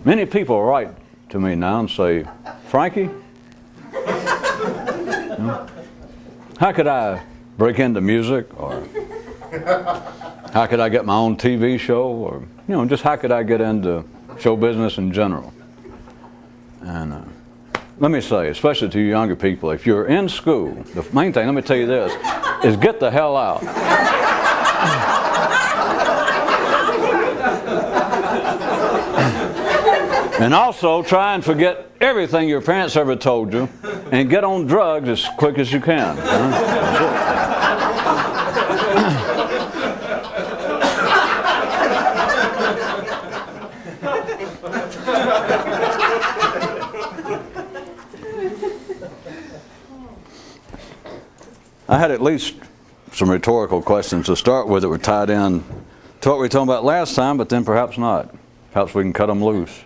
Many people write to me now and say, Frankie, how could I break into music, or how could I get my own TV show, or just how could I get into show business in general? And let me say, especially to you younger people, if you're in school, the main thing, let me tell you this, is get the hell out. And also try and forget everything your parents ever told you and get on drugs as quick as you can. I had at least some rhetorical questions to start with that were tied in to what we were talking about last time, but then perhaps not. Perhaps we can cut them loose.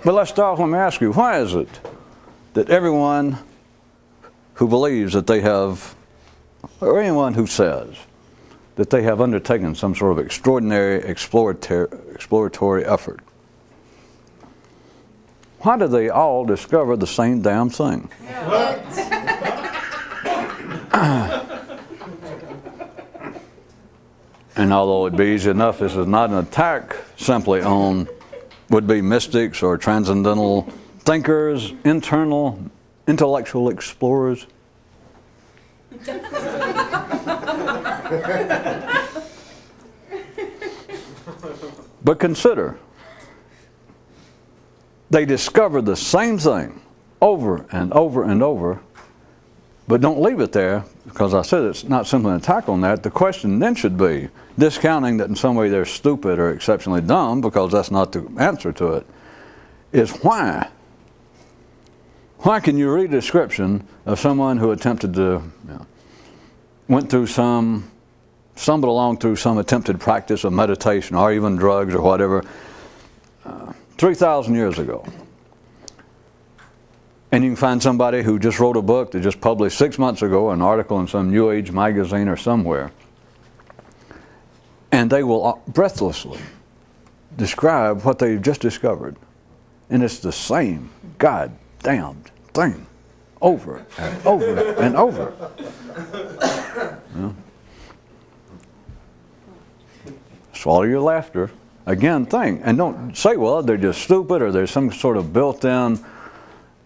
But let's start, let me ask you, why is it that everyone who believes that they have, or anyone who says that they have undertaken some sort of extraordinary exploratory effort, why do they all discover the same damn thing? And although it'd be easy enough, this is not an attack simply on would-be mystics or transcendental thinkers, intellectual explorers. But consider, they discover the same thing over and over and over, but don't leave it there, because I said it's not simply an attack on that. The question then should be, discounting that in some way they're stupid or exceptionally dumb, because that's not the answer to it, is why? Why can you read a description of someone who attempted to, stumbled along through some attempted practice of meditation or even drugs or whatever, 3,000 years ago? And you can find somebody who just wrote a book that just published 6 months ago, an article in some New Age magazine or somewhere, and they will breathlessly describe what they've just discovered. And it's the same goddamned thing over and over and over. Swallow your laughter. Again, think. And don't say, well, they're just stupid, or there's some sort of built-in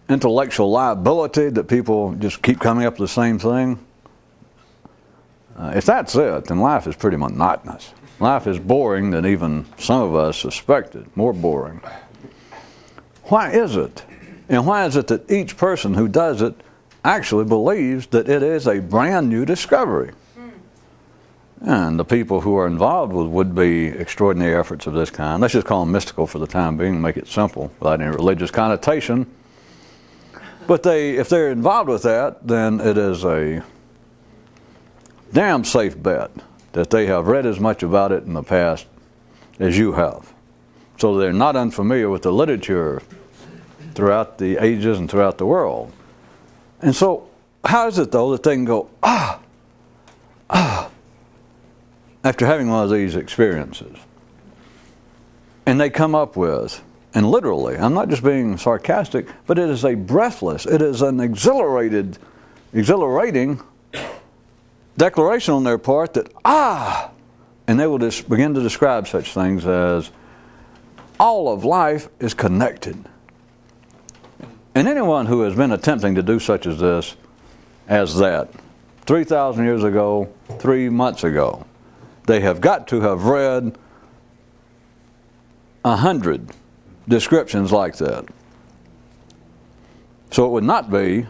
intellectual liability that people just keep coming up with the same thing. If that's it, then life is pretty monotonous. Life is boring than even some of us suspected, more boring. Why is it? And why is it that each person who does it actually believes that it is a brand new discovery? And the people who are involved with would-be extraordinary efforts of this kind, let's just call them mystical for the time being, make it simple, without any religious connotation. But if they're involved with that, then it is a damn safe bet that they have read as much about it in the past as you have. So they're not unfamiliar with the literature throughout the ages and throughout the world. And so how is it, though, that they can go, after having one of these experiences, and they come up with, and literally, I'm not just being sarcastic, but it is a breathless, it is an exhilarating declaration on their part that, and they will just begin to describe such things as, all of life is connected. And anyone who has been attempting to do such as this, as that, 3,000 years ago, 3 months ago, they have got to have read 100 descriptions like that. So it would not be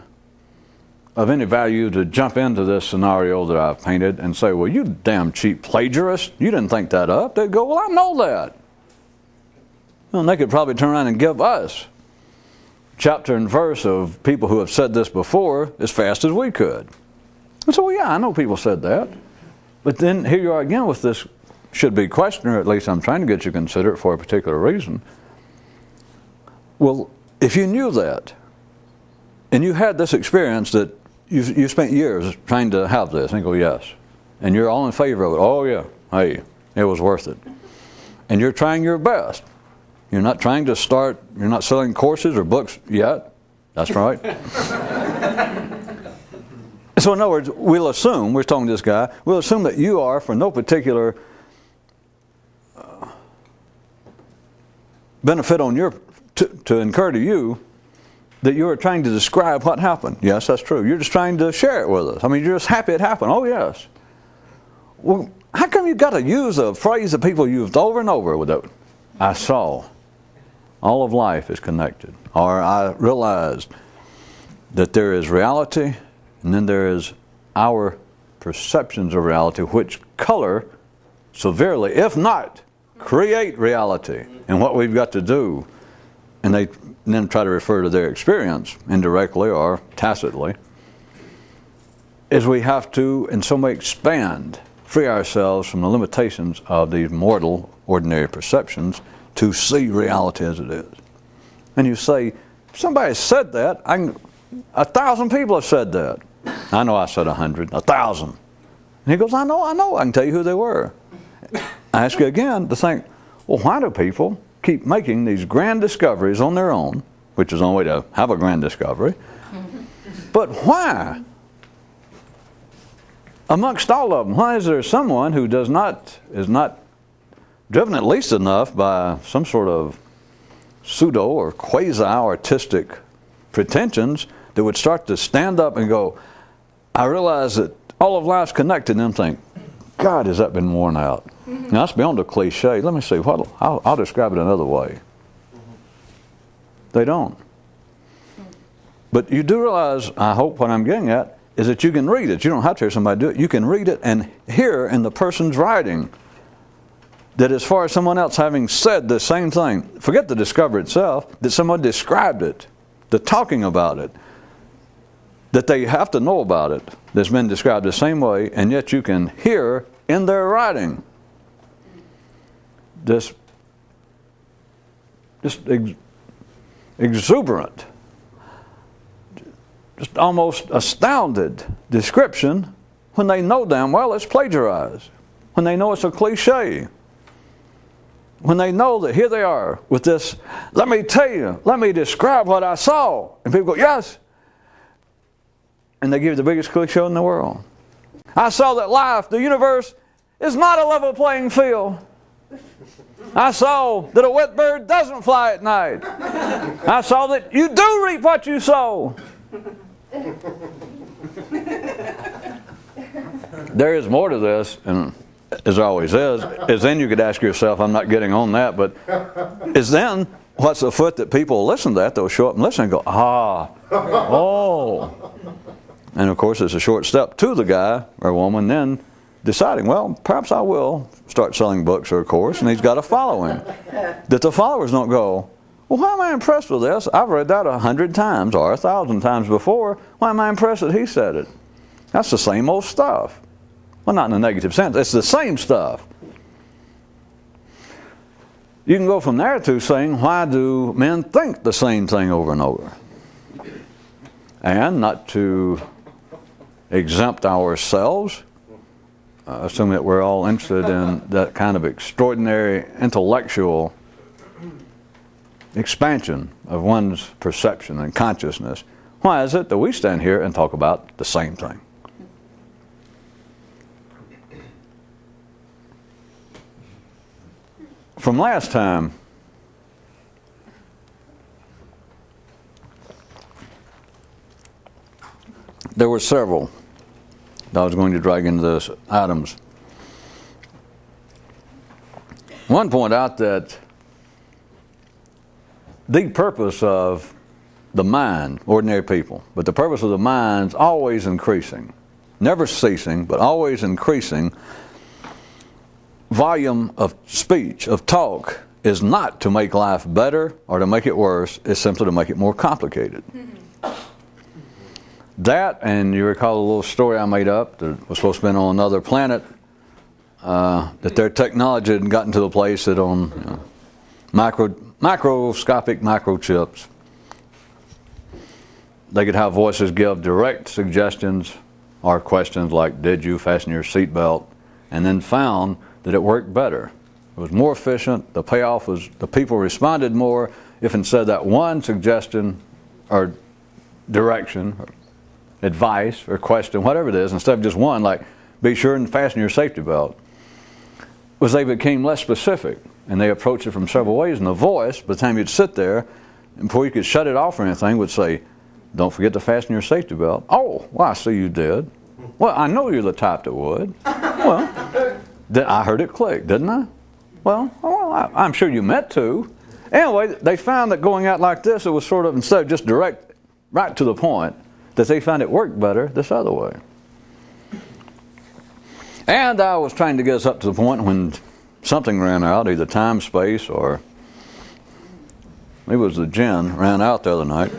of any value to jump into this scenario that I've painted and say, well, you damn cheap plagiarist, you didn't think that up. They'd go, well, I know that. Well, and they could probably turn around and give us chapter and verse of people who have said this before as fast as we could. And so, well, yeah, I know people said that. But then here you are again with this should-be question, or at least I'm trying to get you to consider it for a particular reason. Well, if you knew that, and you had this experience that you spent years trying to have this, and you go, yes, and you're all in favor of it, oh yeah, hey, it was worth it, and you're trying your best You're not trying to start, you're not selling courses or books yet. That's right. So in other words, we'll assume, we're talking to this guy, we'll assume that you are, for no particular benefit on your, to incur to you, that you are trying to describe what happened. Yes, that's true. You're just trying to share it with us. I mean, you're just happy it happened. Oh, yes. Well, how come you've got to use a phrase that people used over and over with it? I saw. All of life is connected. Or I realized that there is reality, and then there is our perceptions of reality, which color severely, if not create reality. And what we've got to do, and they then try to refer to their experience, indirectly or tacitly, is we have to, in some way, expand, free ourselves from the limitations of these mortal, ordinary perceptions to see reality as it is. And you say, somebody said that. 1,000 people have said that. I know I said 100, 1,000. And he goes, I know, I can tell you who they were. I ask you again to think, well, why do people keep making these grand discoveries on their own, which is the only way to have a grand discovery, but why? Amongst all of them, why is there someone who is not driven at least enough by some sort of pseudo or quasi-artistic pretensions that would start to stand up and go, I realize that all of life's connected, and then think, God, has that been worn out? Now, that's beyond a cliche. Let me see, I'll describe it another way. They don't. But you do realize, I hope what I'm getting at, is that you can read it. You don't have to hear somebody do it. You can read it and hear in the person's writing that as far as someone else having said the same thing, forget the discovery itself, that someone described it, the talking about it, that they have to know about it, that's been described the same way, and yet you can hear in their writing this exuberant, just almost astounded description when they know damn well it's plagiarized, when they know it's a cliche, when they know that here they are with this, let me tell you, let me describe what I saw. And people go, yes. And they give you the biggest cliche in the world. I saw that life, the universe, is not a level playing field. I saw that a wet bird doesn't fly at night. I saw that you do reap what you sow. There is more to this, and as there always is then you could ask yourself, I'm not getting on that, but is then what's afoot that people listen to that, they'll show up and listen and go, oh. And of course it's a short step to the guy or woman then deciding, well, perhaps I will start selling books or a course, and he's got a following. That the followers don't go, well, why am I impressed with this? I've read that 100 times or 1,000 times before. Why am I impressed that he said it? That's the same old stuff. Well, not in a negative sense. It's the same stuff. You can go from there to saying, why do men think the same thing over and over? And not to exempt ourselves, assuming that we're all interested in that kind of extraordinary intellectual expansion of one's perception and consciousness. Why is it that we stand here and talk about the same thing? From last time, there were several that I was going to drag into those items. One point out that the purpose of the mind, ordinary people, but the purpose of the mind's always increasing, never ceasing, but always increasing volume of speech, of talk, is not to make life better or to make it worse. It's simply to make it more complicated. That, and you recall a little story I made up that was supposed to be on another planet, that their technology had gotten to the place that on microscopic microchips, they could have voices give direct suggestions or questions like, did you fasten your seatbelt? And then found that it worked better It was more efficient. The payoff was the people responded more if instead of that one suggestion or direction, or advice or question, whatever it is, instead of just one, like be sure and fasten your safety belt, was they became less specific and they approached it from several ways. And the voice, by the time you'd sit there, and before you could shut it off or anything, would say, don't forget to fasten your safety belt. Oh, well, I see you did. Well, I know you're the type that would. Well, I heard it click, didn't I? Well, I'm sure you meant to. Anyway, they found that going out like this, it was sort of, instead of just direct, right to the point, that they found it worked better this other way. And I was trying to get us up to the point when something ran out, either time, space, or maybe it was the gin ran out the other night.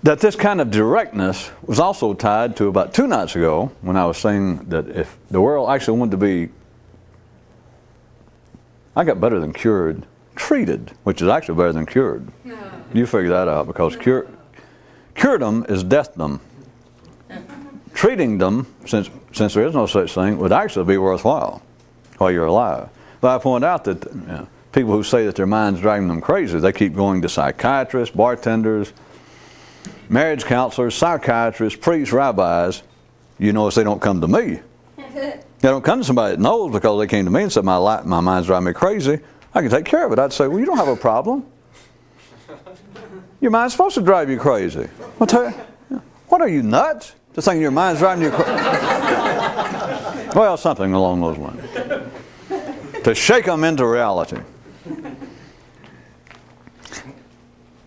That this kind of directness was also tied to about 2 nights ago when I was saying that if the world actually wanted to be, I got better than cured, treated, which is actually better than cured. No. You figure that out, because curedom is deathdom. Treating them, since there is no such thing, would actually be worthwhile while you're alive. But I point out that people who say that their mind's driving them crazy, they keep going to psychiatrists, bartenders, marriage counselors, psychiatrists, priests, rabbis. You notice they don't come to me. They don't come to somebody that knows, because they came to me and said, my mind's driving me crazy. I can take care of it. I'd say, well, you don't have a problem. Your mind's supposed to drive you crazy. I'll tell you, what are you, nuts? To think your mind's driving you crazy? Well, something along those lines. To shake them into reality.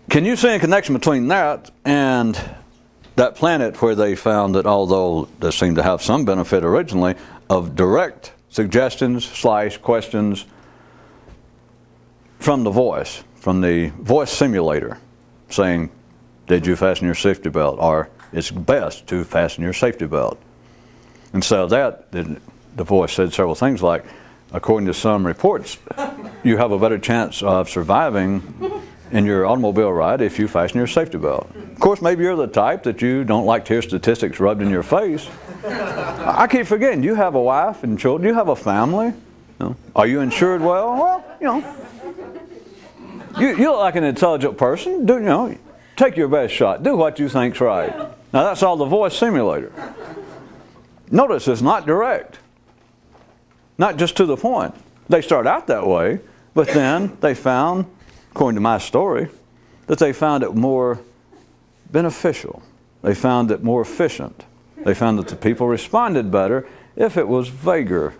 Can you see a connection between that and that planet where they found that, although they seemed to have some benefit originally of direct suggestions / questions from the voice simulator, saying, did you fasten your safety belt? Or it's best to fasten your safety belt. And so that, the voice said several things like, according to some reports, you have a better chance of surviving in your automobile ride if you fasten your safety belt. Of course, maybe you're the type that you don't like to hear statistics rubbed in your face. I keep forgetting, you have a wife and children, you have a family. Are you insured well? Well, you look like an intelligent person. Take your best shot. Do what you think's right. Now that's all the voice simulator. Notice it's not direct. Not just to the point. They start out that way, but then they found, according to my story, that they found it more beneficial. They found it more efficient. They found that the people responded better if it was vaguer.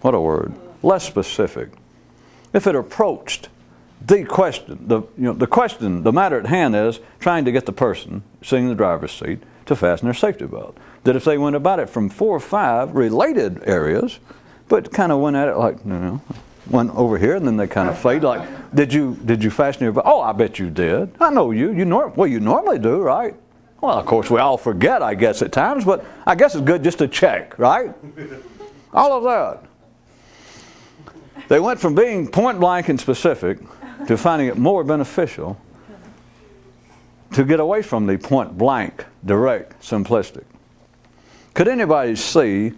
What a word. Less specific. If it approached the question, the matter at hand is trying to get the person sitting in the driver's seat to fasten their safety belt. That if they went about it from 4 or 5 related areas, but kind of went at it like, went over here, and then they kind of fade like, did you fasten your belt? Oh, I bet you did. I know you. You normally do, right? Well, of course, we all forget, I guess, at times, but I guess it's good just to check, right? All of that. They went from being point blank and specific to finding it more beneficial to get away from the point blank, direct, simplistic. Could anybody see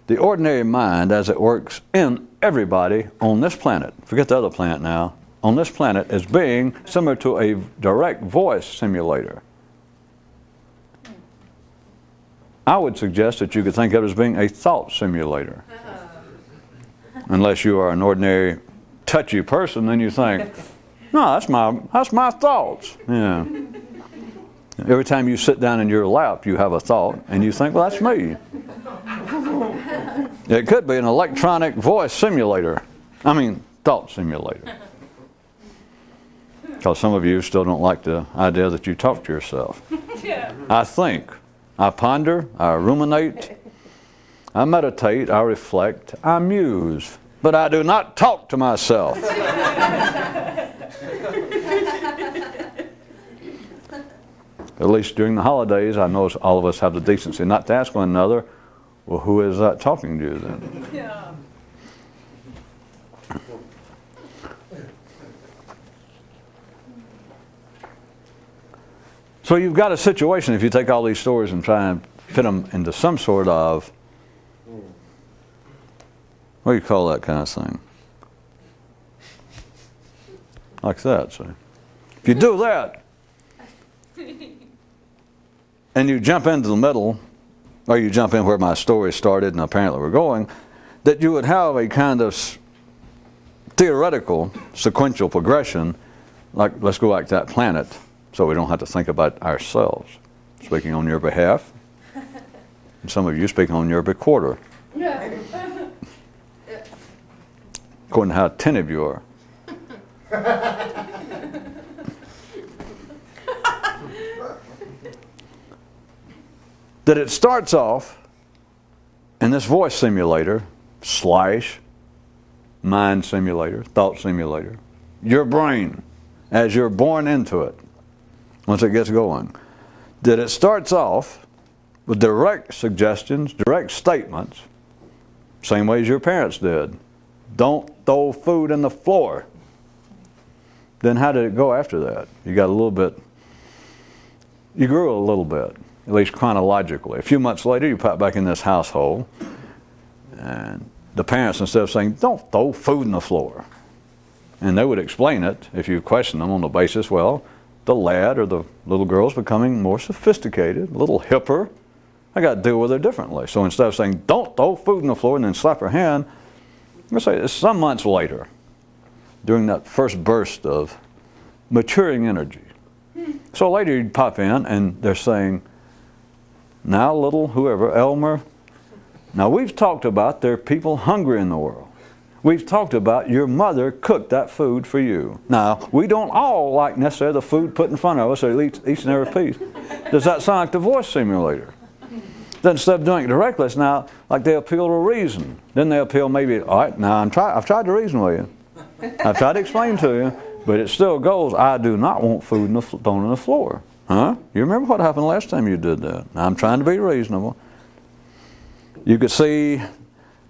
the ordinary mind as it works in everybody on this planet, forget the other planet now, on this planet as being similar to a direct voice simulator? I would suggest that you could think of it as being a thought simulator. Unless you are an ordinary touchy person, then you think, no, that's my thoughts. Yeah. Every time you sit down in your lap, you have a thought, and you think, well, that's me. It could be an electronic voice simulator. Thought simulator. Because some of you still don't like the idea that you talk to yourself. Yeah. I think, I ponder, I ruminate, I meditate, I reflect, I muse, but I do not talk to myself. At least during the holidays, I know all of us have the decency not to ask one another, well, who is that talking to you then? Yeah. So you've got a situation, if you take all these stories and try and fit them into some sort of, what do you call that kind of thing? Like that, see? If you do that, and you jump into the middle, or you jump in where my story started and apparently we're going, that you would have a kind of theoretical sequential progression, like let's go back to that planet so we don't have to think about ourselves. Speaking on your behalf, and some of you speaking on your recorder. According to how attentive you are. That it starts off in this voice simulator, / mind simulator, thought simulator, your brain, as you're born into it, once it gets going, that it starts off with direct suggestions, direct statements, same way as your parents did. Don't throw food in the floor. Then how did it go after that? You got a little bit, you grew a little bit, at least chronologically. A few months later, you pop back in this household, and the parents, instead of saying, don't throw food in the floor, and they would explain it if you question them on the basis, well, the lad or the little girl's becoming more sophisticated, a little hipper. I got to deal with her differently. So instead of saying, don't throw food in the floor and then slap her hand, I'm going to say it's some months later, during that first burst of maturing energy. So later you'd pop in and they're saying, now little whoever, Elmer, now we've talked about there are people hungry in the world. We've talked about your mother cooked that food for you. Now, we don't all like necessarily the food put in front of us, or each and every piece. Does that sound like the voice simulator? Then instead of doing it directly, it's now like they appeal to reason. Then they appeal maybe, all right, now I've tried to reason with you. I've tried to explain to you, but it still goes, I do not want food thrown on the floor. Huh? You remember what happened last time you did that? Now I'm trying to be reasonable. You could see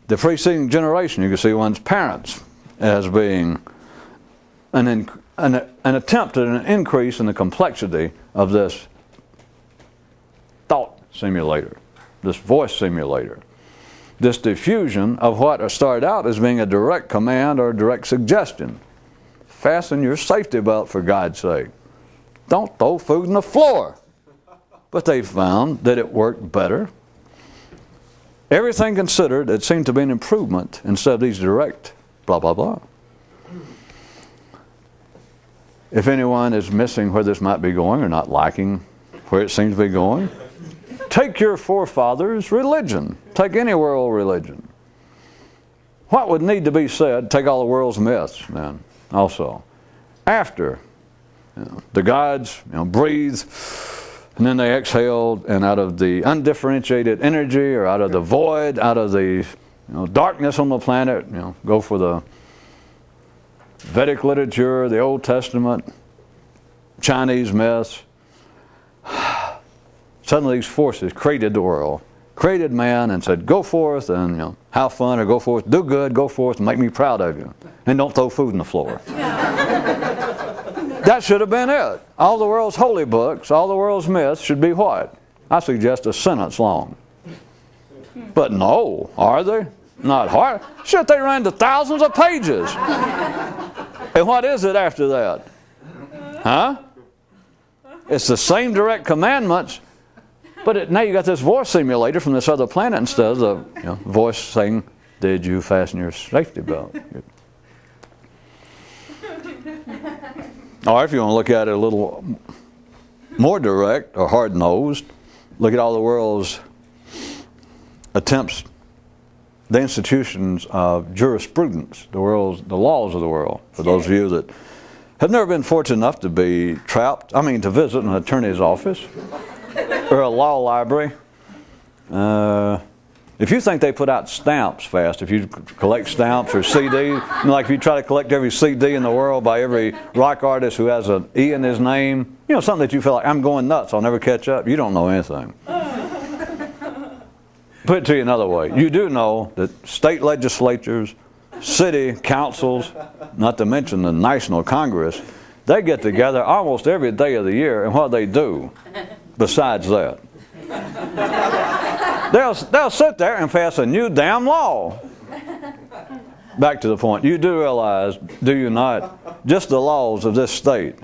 the preceding generation, you could see one's parents as being an attempt at an increase in the complexity of this thought simulator, this voice simulator, this diffusion of what started out as being a direct command or direct suggestion. Fasten your safety belt, for God's sake. Don't throw food on the floor. But they found that it worked better. Everything considered, it seemed to be an improvement instead of these direct blah, blah, blah. If anyone is missing where this might be going or not liking where it seems to be going, take your forefathers' religion. Take any world religion. What would need to be said? Take all the world's myths then also. After the gods breathed, and then they exhaled, and out of the undifferentiated energy, or out of the void, out of the darkness on the planet, go for the Vedic literature, the Old Testament, Chinese myths. Suddenly these forces created the world, created man, and said, go forth and have fun, or go forth, do good, go forth and make me proud of you. And don't throw food on the floor. That should have been it. All the world's holy books, all the world's myths should be what? I suggest a sentence long. But no, are they? Not hard. Shit, they ran to thousands of pages. And what is it after that? Huh? It's the same direct commandments, but now you got this voice simulator from this other planet instead of the voice saying, did you fasten your safety belt? Or if you want to look at it a little more direct or hard-nosed, look at all the world's attempts, the institutions of jurisprudence, the laws of the world. For those of you that have never been fortunate enough to be to visit an attorney's office or a law library, if you think they put out stamps fast, if you collect stamps or CDs, like if you try to collect every CD in the world by every rock artist who has an E in his name, something that you feel like, I'm going nuts, I'll never catch up, you don't know anything. Put it to you another way. You do know that state legislatures, city councils, not to mention the National Congress, They get together almost every day of the year, and what they do besides that? They'll sit there and pass a new damn law. Back to the point, you do realize, do you not, just the laws of this state,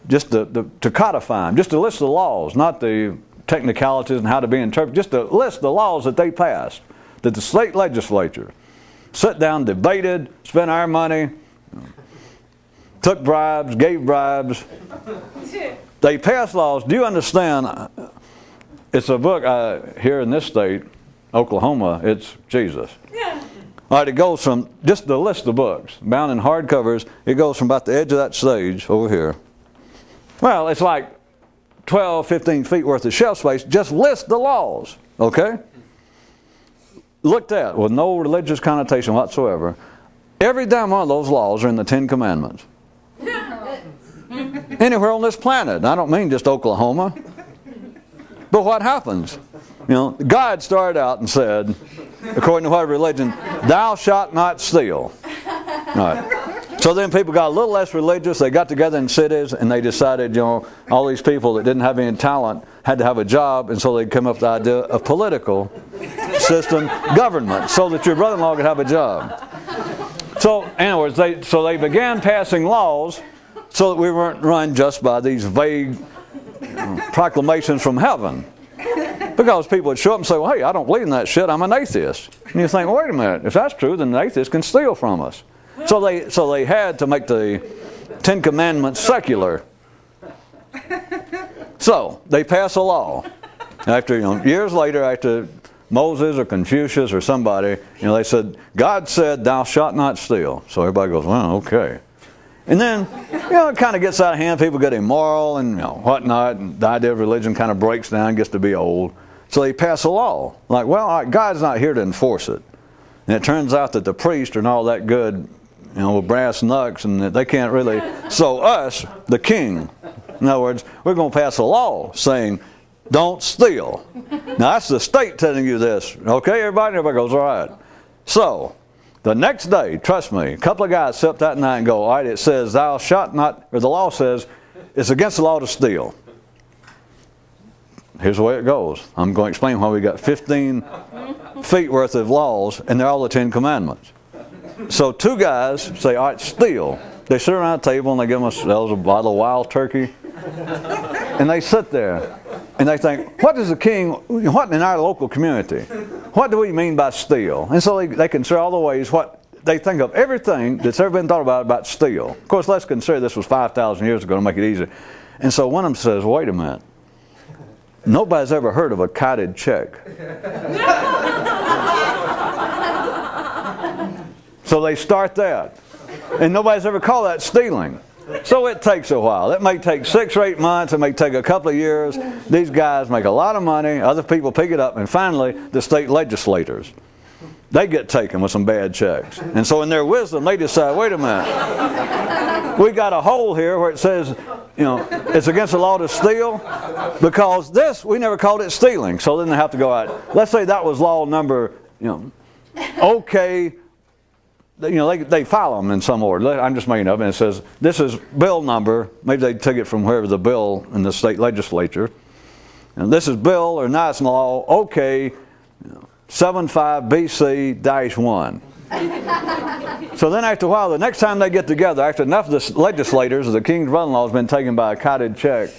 just to codify them, just to list the laws, not the technicalities and how to be interpreted, just to list the laws that they passed, that the state legislature sat down, debated, spent our money, took bribes, gave bribes. They passed laws. Do you understand? It's a book here in this state, Oklahoma, it's Jesus. Yeah. All right, it goes from, just the list of books, bound in hardcovers, it goes from about the edge of that stage over here. Well, it's like 12, 15 feet worth of shelf space. Just list the laws, okay? Looked at with no religious connotation whatsoever. Every damn one of those laws are in the Ten Commandments. Anywhere on this planet. I don't mean just Oklahoma. But what happens? You know, God started out and said, according to what religion, thou shalt not steal. All right. So then people got a little less religious. They got together in cities and they decided, you know, all these people that didn't have any talent had to have a job, and so they'd come up with the idea of political system government so that your brother-in-law could have a job. So, in other words, they began passing laws so that we weren't run just by these vague proclamations from heaven. Because people would show up and say, well, hey, I don't believe in that shit, I'm an atheist. And you think, well, wait a minute, if that's true, then the atheist can steal from us. So they had to make the Ten Commandments secular. So they pass a law. After, years later, after Moses or Confucius or somebody, they said, God said, thou shalt not steal. So everybody goes, well, okay. And then, it kind of gets out of hand. People get immoral and whatnot. And the idea of religion kind of breaks down, gets to be old. So they pass a law. Like, well, all right, God's not here to enforce it. And it turns out that the priests are not all that good, with brass knucks, and that they can't really. So us, the king, in other words, we're going to pass a law saying, don't steal. Now, that's the state telling you this. Okay, everybody? Everybody goes, all right. So, the next day, trust me, a couple of guys sit up that night and go, all right, it says, thou shalt not, or the law says, it's against the law to steal. Here's the way it goes. I'm going to explain why we got 15 feet worth of laws, and they're all the Ten Commandments. So two guys say, all right, steal. They sit around a table and they give themselves a bottle of wild turkey. And they sit there and they think, what does the king, what in our local community, what do we mean by steal? And so they consider all the ways what they think of everything that's ever been thought about steal. Of course, let's consider this was 5,000 years ago to make it easy. And so one of them says, wait a minute. Nobody's ever heard of a kited check. So they start that. And nobody's ever called that stealing. So it takes a while. It may take 6 or 8 months. It may take a couple of years. These guys make a lot of money. Other people pick it up. And finally, the state legislators, they get taken with some bad checks. And so in their wisdom, they decide, wait a minute. We got a hole here where it says, it's against the law to steal. Because this, we never called it stealing. So then they have to go out. Let's say that was law number, okay. They file them in some order. I'm just making up, and it says, this is bill number. Maybe they took it from wherever the bill in the state legislature. And this is bill or nice law, okay, 75 BC-1. So then after a while, the next time they get together, after enough of the legislators, the king's brother-in-law has been taken by a kited check,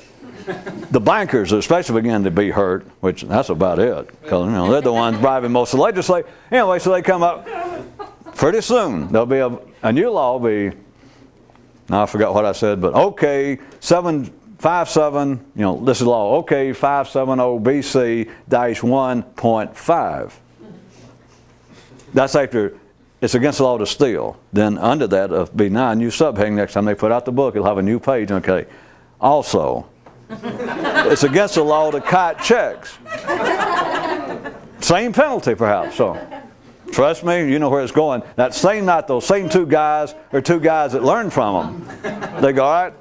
the bankers especially begin to be hurt, which that's about it. Because they're the ones bribing most of the legislators. Anyway, so they come up. Pretty soon, there'll be a new law now I forgot what I said, but okay, 757, this is law, okay, 570 BC-1.5. That's after it's against the law to steal. Then under that, it'll be now a new subheading. Next time they put out the book, it'll have a new page, okay. Also, it's against the law to kite checks. Same penalty, perhaps, so. Trust me, you know where it's going. That same night, those same two guys are two guys that learned from them. They go, all right,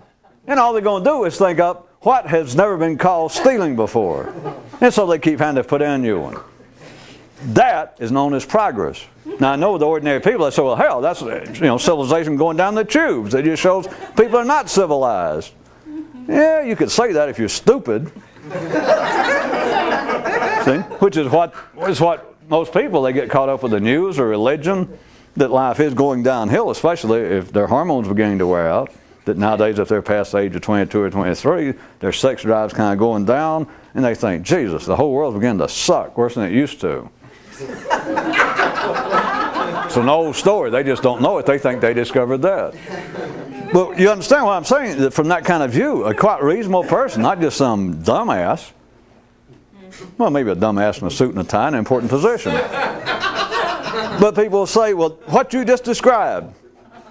and all they're going to do is think up what has never been called stealing before. And so they keep having to put in a new one. That is known as progress. Now I know with the ordinary people, they say, well, hell, that's civilization going down the tubes. It just shows people are not civilized. Yeah, you could say that if you're stupid. See? Which is what most people, they get caught up with the news or religion, that life is going downhill, especially if their hormones beginning to wear out. That nowadays, if they're past the age of 22 or 23, their sex drive's kind of going down, and they think, Jesus, the whole world's beginning to suck worse than it used to. It's an old story. They just don't know it. They think they discovered that. But you understand what I'm saying? That from that kind of view, a quite reasonable person, not just some dumbass, well, maybe a dumbass in a suit and a tie in an important position. But people say, well, what you just described,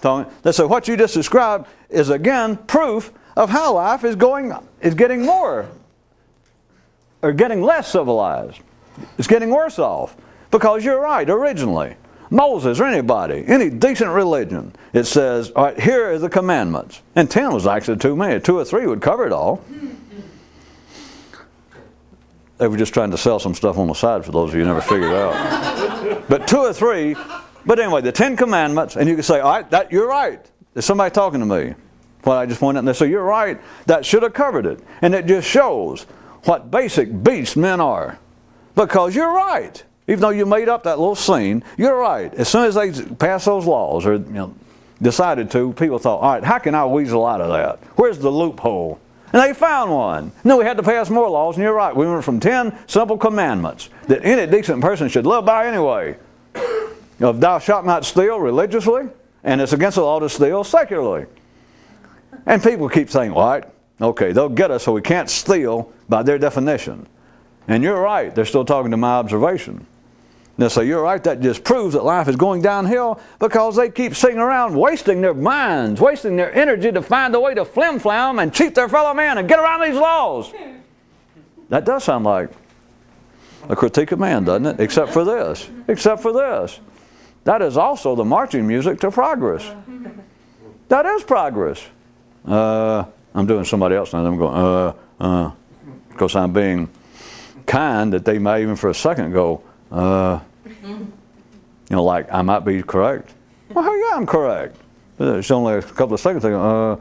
Tony, they say what you just described is again proof of how life is getting more, or getting less civilized. It's getting worse off. Because you're right, originally, Moses or anybody, any decent religion, it says, all right, here are the commandments. And 10 was actually too many. 2 or 3 would cover it all. They were just trying to sell some stuff on the side for those of you who never figured it out. But 2 or 3, but anyway, the 10 commandments, and you can say, all right, you're right. There's somebody talking to me. What I just pointed out, and they say, you're right, that should have covered it. And it just shows what basic beasts men are. Because you're right. Even though you made up that little scene, you're right. As soon as they passed those laws, or decided to, people thought, all right, how can I weasel out of that? Where's the loophole? And they found one. No, we had to pass more laws, and you're right. We went from 10 simple commandments that any decent person should live by anyway. If thou shalt not steal religiously, and it's against the law to steal secularly. And people keep saying, all right, okay, they'll get us so we can't steal by their definition. And you're right, they're still talking to my observation. They'll say, you're right, that just proves that life is going downhill because they keep sitting around wasting their minds, wasting their energy to find a way to flim-flam and cheat their fellow man and get around these laws. That does sound like a critique of man, doesn't it? Except for this. Except for this. That is also the marching music to progress. That is progress. I'm doing somebody else now. I'm going, because I'm being kind, that they might even for a second go, like I might be correct. Well, yeah, I'm correct. It's only a couple of seconds. They go,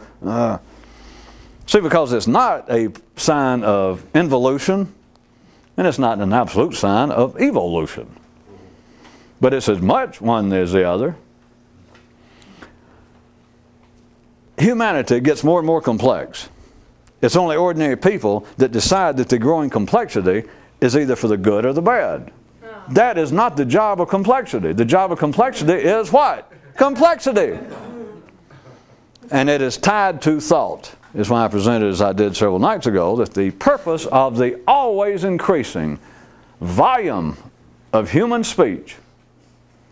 See, because it's not a sign of involution, and it's not an absolute sign of evolution. But it's as much one as the other. Humanity gets more and more complex. It's only ordinary people that decide that the growing complexity is either for the good or the bad. That is not the job of complexity. The job of complexity is what? Complexity. And it is tied to thought. Is why I presented, as I did several nights ago, that the purpose of the always increasing volume of human speech,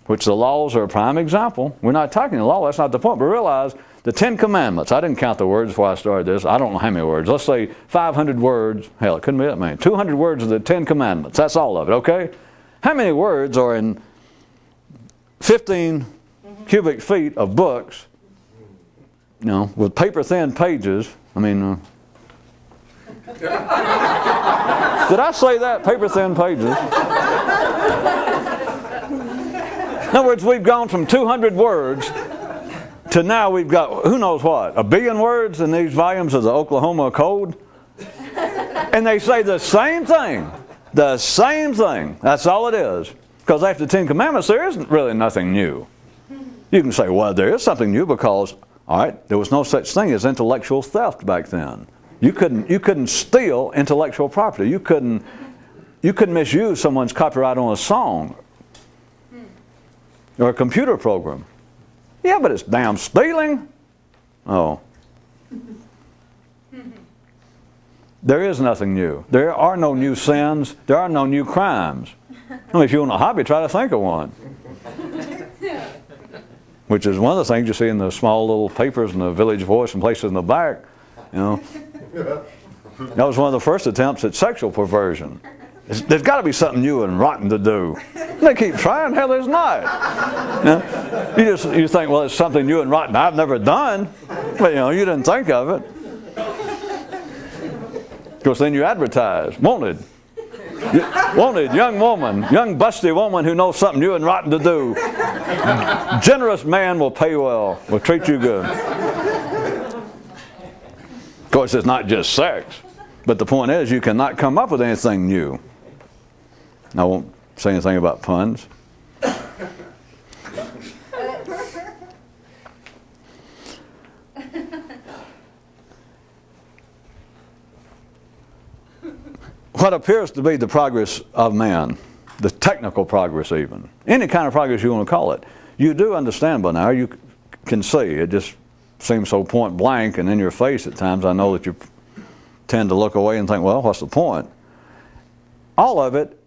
which the laws are a prime example. We're not talking the law, that's not the point. But realize the 10 Commandments, I didn't count the words before I started this. I don't know how many words. Let's say 500 words. Hell, it couldn't be that many. 200 words of the 10 Commandments. That's all of it, okay? How many words are in 15 cubic feet of books, with paper-thin pages? I mean, did I say that? Paper-thin pages. In other words, we've gone from 200 words to now we've got, who knows what, 1 billion words in these volumes of the Oklahoma Code. And they say the same thing. The same thing. That's all it is. Because after the 10 Commandments, there isn't really nothing new. You can say, well, there is something new because, all right, there was no such thing as intellectual theft back then. You couldn't steal intellectual property. You couldn't misuse someone's copyright on a song or a computer program. Yeah, but it's damn stealing. Oh. There is nothing new. There are no new sins. There are no new crimes. Well, if you want a hobby, try to think of one. Which is one of the things you see in the small little papers in the Village Voice and places in the back. That was one of the first attempts at sexual perversion. There's got to be something new and rotten to do. And they keep trying. Hell, there's not. You think, well, it's something new and rotten I've never done. But you didn't think of it. Of course, then you advertise, wanted. Wanted, young woman, young busty woman who knows something new and rotten to do. Generous man will pay well, will treat you good. Of course, it's not just sex, but the point is you cannot come up with anything new. I won't say anything about puns. What appears to be the progress of man, the technical progress even, any kind of progress you want to call it, you do understand by now, you can see. It just seems so point blank and in your face at times. I know that you tend to look away and think, well, what's the point? All of it,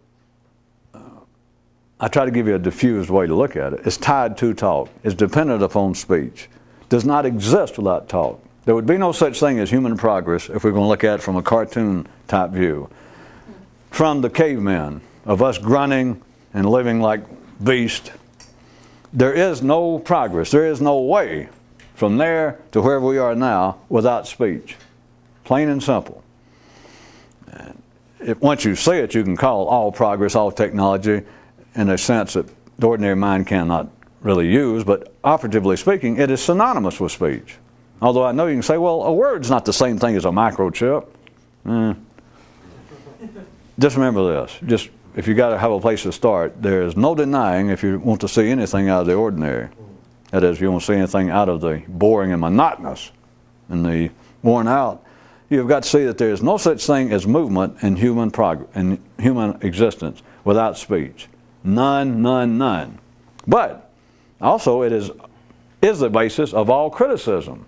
I try to give you a diffused way to look at it, is tied to talk, is dependent upon speech, does not exist without talk. There would be no such thing as human progress if we're going to look at it from a cartoon type view. From the cavemen, of us grunting and living like beasts, there is no progress, there is no way from there to where we are now without speech. Plain and simple. And once you see it, you can call all progress, all technology, in a sense that the ordinary mind cannot really use, but operatively speaking, it is synonymous with speech. Although I know you can say, well, a word's not the same thing as a microchip. Just remember this. If you got to have a place to start, there is no denying if you want to see anything out of the ordinary. That is, if you want to see anything out of the boring and monotonous and the worn out, you've got to see that there is no such thing as movement in human progress, in human existence without speech. None, none, none. But also it is the basis of all criticism.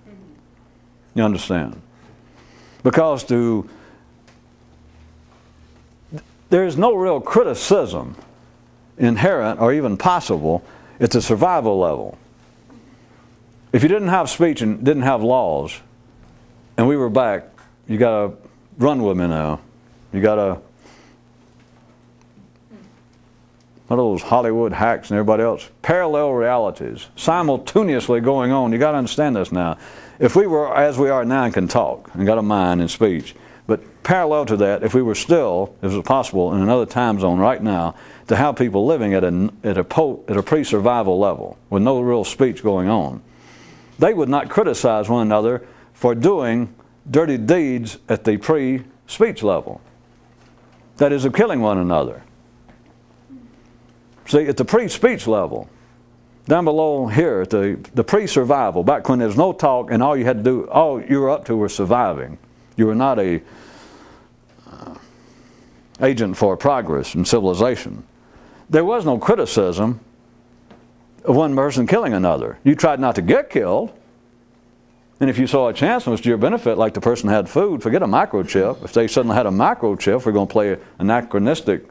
You understand? Because there is no real criticism inherent or even possible at the survival level. If you didn't have speech and didn't have laws, and we were back, you got to run with me now. You got to, what are those Hollywood hacks and everybody else? Parallel realities, simultaneously going on. You got to understand this now. If we were as we are now and can talk, and got a mind and speech, but parallel to that, if we were still, if it was possible, in another time zone right now, to have people living at a pre-survival level with no real speech going on, they would not criticize one another for doing dirty deeds at the pre-speech level. That is, of killing one another. See, at the pre-speech level, down below here, at the pre-survival, back when there's no talk and all you had to do, all you were up to was surviving. You were not a agent for progress and civilization. There was no criticism of one person killing another. You tried not to get killed, and if you saw a chance and it was to your benefit, like the person had food, forget a microchip. If they suddenly had a microchip, we're going to play anachronistic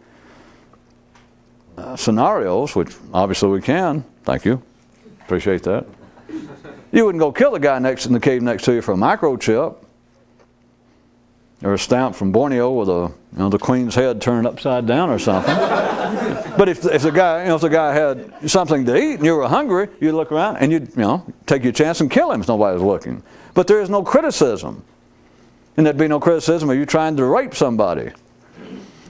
scenarios, which obviously we can. Thank you. Appreciate that. You wouldn't go kill the guy in the cave next to you for a microchip. Or a stamp from Borneo with the queen's head turned upside down or something. But if the guy had something to eat and you were hungry, you'd look around and you'd take your chance and kill him if nobody was looking. But there is no criticism, and there'd be no criticism of you trying to rape somebody.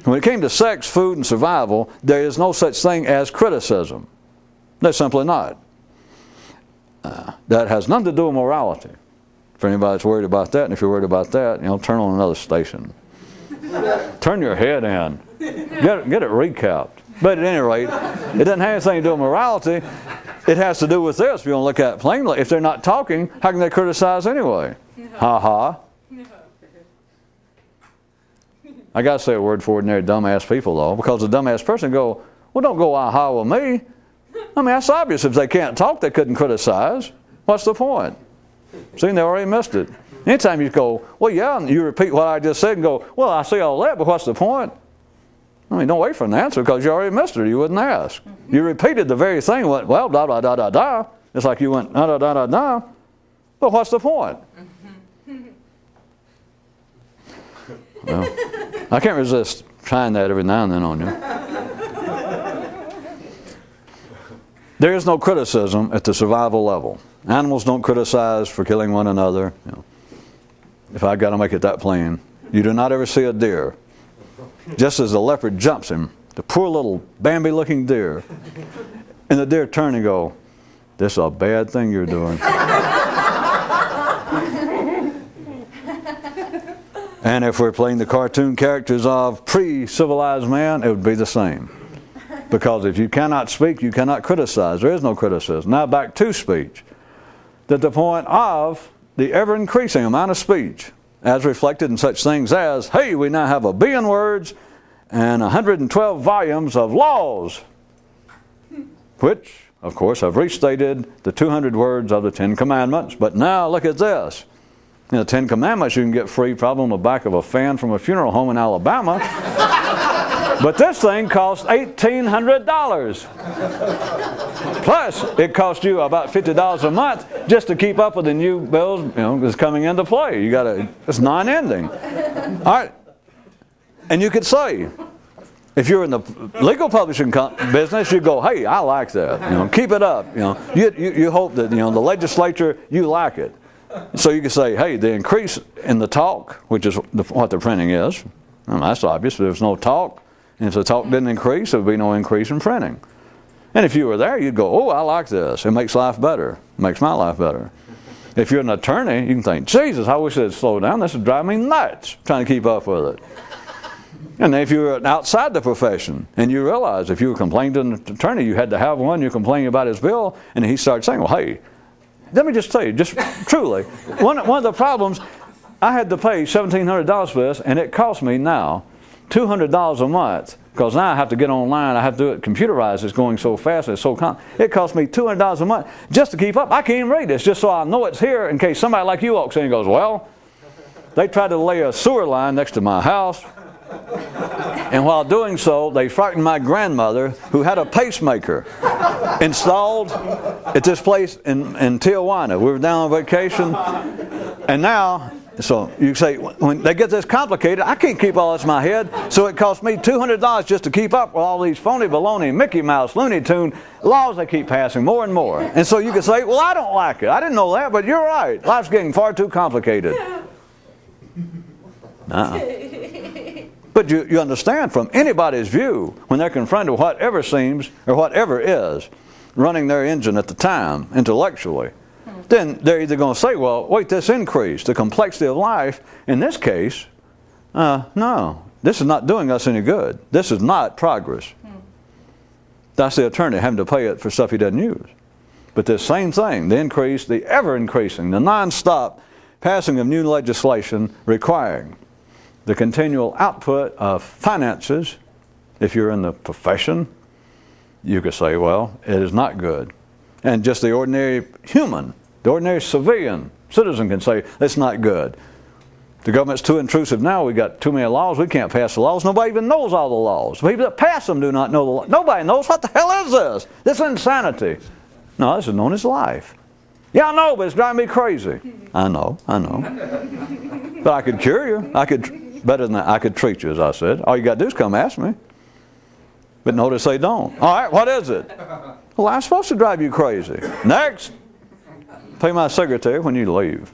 When it came to sex, food, and survival, there is no such thing as criticism. There's simply not. That has nothing to do with morality. For anybody that's worried about that, and if you're worried about that, turn on another station. Turn your head in. Get it recapped. But at any rate, it doesn't have anything to do with morality. It has to do with this. If you want to look at it plainly, if they're not talking, how can they criticize anyway? Ha ha. I got to say a word for ordinary dumbass people, though, because the dumbass person go, well, don't go aha with me. I mean, that's obvious. If they can't talk, they couldn't criticize. What's the point? See, they already missed it. Anytime you go, well, yeah, and you repeat what I just said and go, well, I see all that, but what's the point? I mean, don't wait for an answer because you already missed it. You wouldn't ask. You repeated the very thing, went, well, da da da da da. It's like you went, da da da da da. But what's the point? Well, I can't resist trying that every now and then on you. There is no criticism at the survival level. Animals don't criticize for killing one another. If I've got to make it that plain. You do not ever see a deer just as the leopard jumps him, the poor little Bambi-looking deer. And the deer turn and go, "This is a bad thing you're doing." And if we're playing the cartoon characters of pre-civilized man, it would be the same. Because if you cannot speak, you cannot criticize. There is no criticism. Now back to speech. That the point of the ever-increasing amount of speech, as reflected in such things as, hey, we now have 1 billion words and 112 volumes of laws, which, of course, have restated the 200 words of the 10 Commandments. But now look at this. In the 10 Commandments you can get free probably on the back of a fan from a funeral home in Alabama. But this thing costs $1,800. Plus, it costs you about $50 a month just to keep up with the new bills, that's coming into play. It's non-ending. All right. And you could say, if you're in the legal publishing business, you go, hey, I like that. Keep it up. You hope that the legislature, you like it. So you can say, hey, the increase in the talk, which is what the printing is, that's obvious. If there's no talk, and if the talk didn't increase, there would be no increase in printing. And if you were there, you'd go, oh, I like this. It makes life better. It makes my life better. If you're an attorney, you can think, Jesus, I wish it would slow down. This is driving me nuts, trying to keep up with it. And if you were outside the profession, and you realize if you were complaining to an attorney, you had to have one, you're complaining about his bill, and he started saying, well, hey, let me just tell you, just truly, one of the problems, I had to pay $1,700 for this, and it cost me now $200 a month, because now I have to get online, I have to do it computerized, it's going so fast, it's so it cost me $200 a month just to keep up. I can't even read this, just so I know it's here in case somebody like you walks in and goes, well, they tried to lay a sewer line next to my house, and while doing so, they frightened my grandmother, who had a pacemaker installed at this place in Tijuana. We were down on vacation, and now, so you say, when they get this complicated, I can't keep all this in my head, so it cost me $200 just to keep up with all these phony baloney, Mickey Mouse, Looney Tune laws they keep passing more and more. And so you can say, well, I don't like it. I didn't know that, but you're right. Life's getting far too complicated. But you understand, from anybody's view, when they're confronted with whatever seems, or whatever is, running their engine at the time, intellectually, then they're either going to say, well, wait, this increase, the complexity of life, in this case, no, this is not doing us any good. This is not progress. That's the attorney having to pay it for stuff he doesn't use. But this same thing, the increase, the ever-increasing, the non-stop passing of new legislation requiring the continual output of finances, if you're in the profession, you could say, well, it is not good. And just the ordinary human, the ordinary civilian citizen can say, it's not good. The government's too intrusive now. We've got too many laws. We can't pass the laws. Nobody even knows all the laws. The people that pass them do not know the law. Nobody knows. What the hell is this? This is insanity. No, this is known as life. Yeah, I know, but it's driving me crazy. I know. But I could cure you. Better than that, I could treat you, as I said. All you got to do is come ask me. But notice they don't. All right, what is it? Well, I'm supposed to drive you crazy. Next. Pay my secretary when you leave.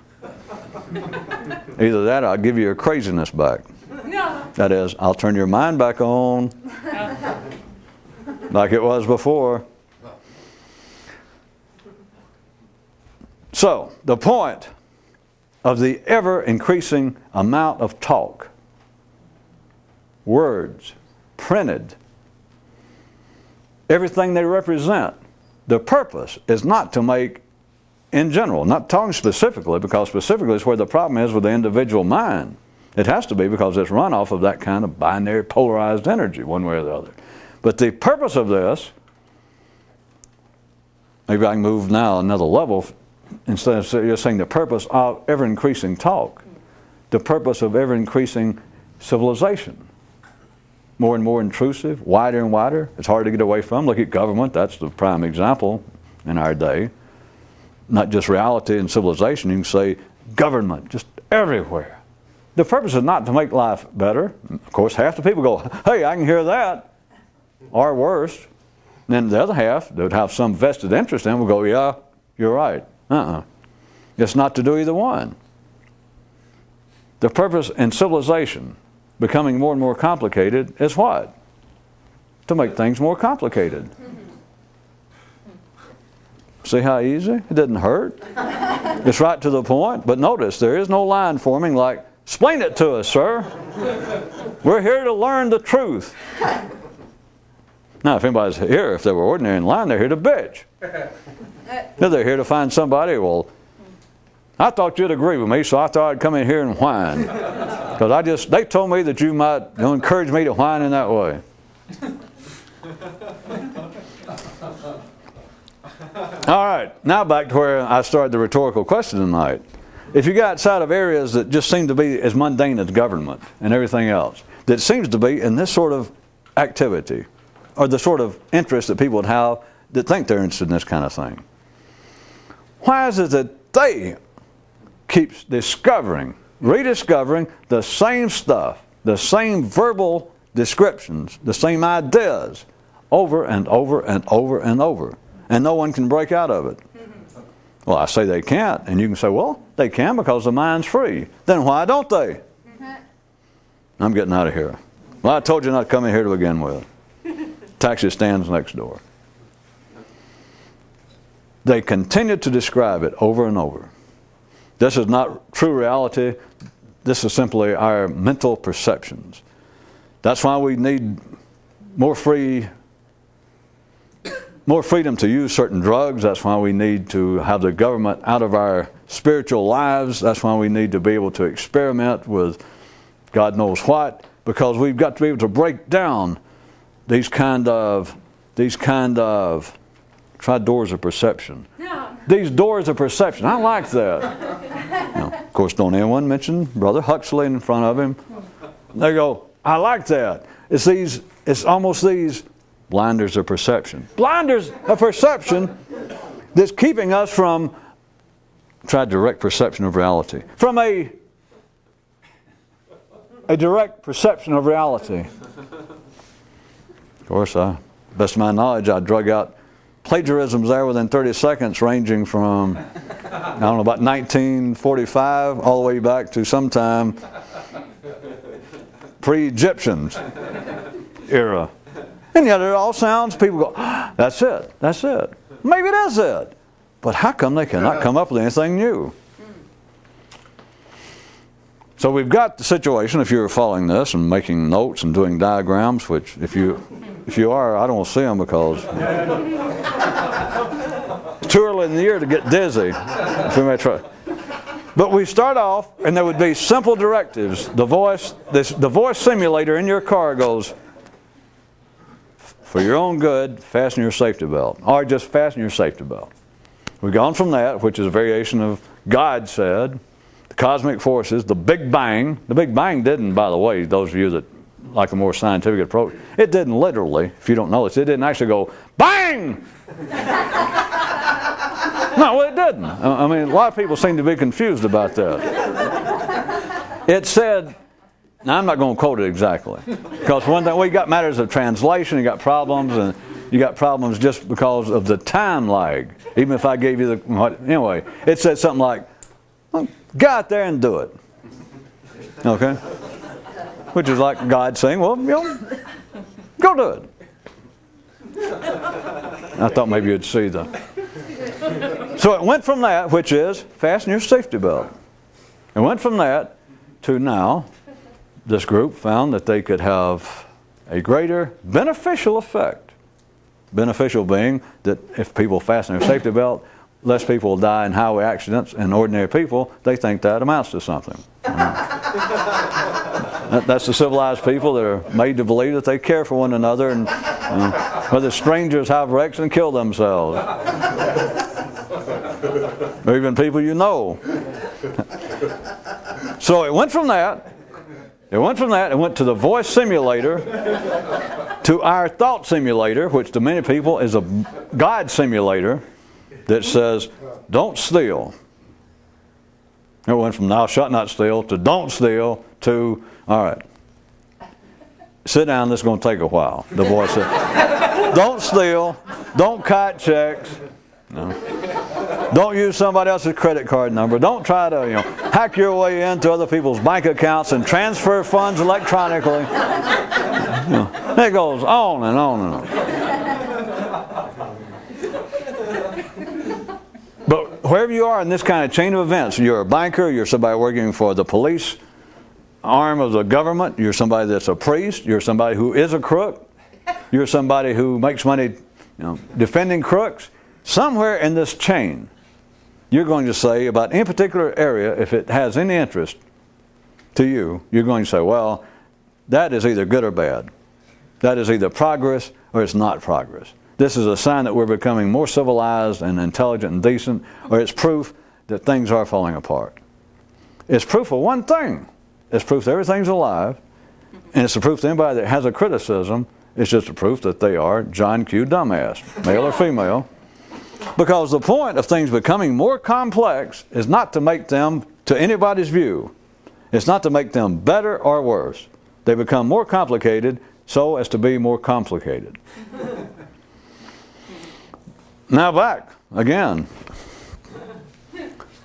Either that or I'll give you your craziness back. No. That is, I'll turn your mind back on like it was before. So, the point of the ever-increasing amount of talk, words, printed, everything they represent, the purpose is not to make, in general, not talking specifically, because specifically is where the problem is with the individual mind. It has to be, because it's run off of that kind of binary polarized energy, one way or the other. But the purpose of this, maybe I can move now another level, instead of just saying the purpose of ever-increasing talk, the purpose of ever-increasing civilization. More and more intrusive, wider and wider. It's hard to get away from. Look at government. That's the prime example in our day. Not just reality and civilization. You can say government, just everywhere. The purpose is not to make life better. Of course, half the people go, hey, I can hear that. Or worse. And then the other half, that would have some vested interest in, will go, yeah, you're right. It's not to do either one. The purpose in civilization, becoming more and more complicated is what? To make things more complicated. See how easy? It didn't hurt. It's right to the point. But notice, there is no line forming like, explain it to us, sir. We're here to learn the truth. Now, if anybody's here, if they were ordinary in line, they're here to bitch. They're here to find somebody, well, I thought you'd agree with me, so I thought I'd come in here and whine. Because they told me that you might encourage me to whine in that way. All right, now back to where I started the rhetorical question tonight. If you got outside of areas that just seem to be as mundane as government and everything else, that seems to be in this sort of activity, or the sort of interest that people would have that think they're interested in this kind of thing. Why is it that they keep discovering, rediscovering the same stuff, the same verbal descriptions, the same ideas over and over and over and over, and no one can break out of it? Well, I say they can't, and you can say, well, they can because the mind's free. Then why don't they? I'm getting out of here. Well, I told you not to come in here to begin with. Taxi stands next door. They continue to describe it over and over. This is not true reality. This is simply our mental perceptions. That's why we need more freedom to use certain drugs. That's why we need to have the government out of our spiritual lives. That's why we need to be able to experiment with God knows what, because we've got to be able to break down these kind of try doors of perception. These doors of perception. I like that. Now, of course, don't anyone mention Brother Huxley in front of him. They go, I like that. It's almost these blinders of perception. Blinders of perception that's keeping us from direct perception of reality. From a direct perception of reality. Of course, best of my knowledge, I drug out plagiarisms there within 30 seconds, ranging from, I don't know, about 1945 all the way back to sometime pre-Egyptians era. And yet it all sounds, people go, that's it, that's it. Maybe it is it. But how come they cannot come up with anything new? So we've got the situation, if you're following this and making notes and doing diagrams, which if you are, I don't see them because it's too early in the year to get dizzy. If we may try. But we start off, and there would be simple directives. The voice simulator in your car goes, for your own good, fasten your safety belt. Or just fasten your safety belt. We've gone from that, which is a variation of God said, the cosmic forces, the Big Bang. The Big Bang didn't, by the way, those of you that like a more scientific approach, it didn't literally, if you don't know this, it didn't actually go, bang! No, well, it didn't. I mean, a lot of people seem to be confused about that. It said, now I'm not going to quote it exactly, because one thing, we got matters of translation, you got problems, and you got problems just because of the time lag. Even if I gave you anyway, it said something like, well, go out there and do it. Okay? Which is like God saying, well, go do it. I thought maybe you'd see that. So it went from that, which is fasten your safety belt. It went from that to now, this group found that they could have a greater beneficial effect. Beneficial being that if people fasten their safety belt, less people will die in highway accidents, and ordinary people, they think that amounts to something. That's the civilized people that are made to believe that they care for one another, and whether strangers have wrecks and kill themselves. Or even people you know. So it went from that. It went to the voice simulator, to our thought simulator, which to many people is a God simulator, that says, don't steal. It went from thou shalt not steal to don't steal to, all right, sit down, this is going to take a while. The voice said, don't steal, don't kite checks. No. Don't use somebody else's credit card number. Don't try to, hack your way into other people's bank accounts and transfer funds electronically. It goes on and on and on. But wherever you are in this kind of chain of events, you're a banker, you're somebody working for the police arm of the government, you're somebody that's a priest, you're somebody who is a crook, you're somebody who makes money defending crooks. Somewhere in this chain, you're going to say about any particular area, if it has any interest to you, you're going to say, well, that is either good or bad. That is either progress or it's not progress. This is a sign that we're becoming more civilized and intelligent and decent, or it's proof that things are falling apart. It's proof of one thing. It's proof that everything's alive, and it's a proof to anybody that has a criticism. It's just a proof that they are John Q. dumbass, male or female. Because the point of things becoming more complex is not to make them, to anybody's view, it's not to make them better or worse. They become more complicated so as to be more complicated. Now back again.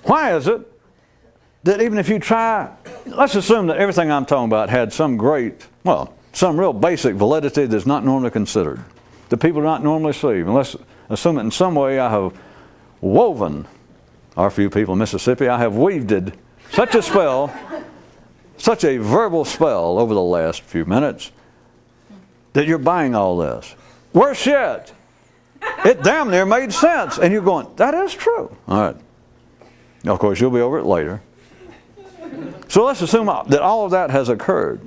Why is it that even if you try, let's assume that everything I'm talking about had some real basic validity that's not normally considered, that people do not normally see. And let's assume that in some way I have woven, our few people in Mississippi, I have weaved such a spell, such a verbal spell over the last few minutes, that you're buying all this. Worse yet, it damn near made sense. And you're going, that is true. All right. Now, of course, you'll be over it later. So let's assume that all of that has occurred.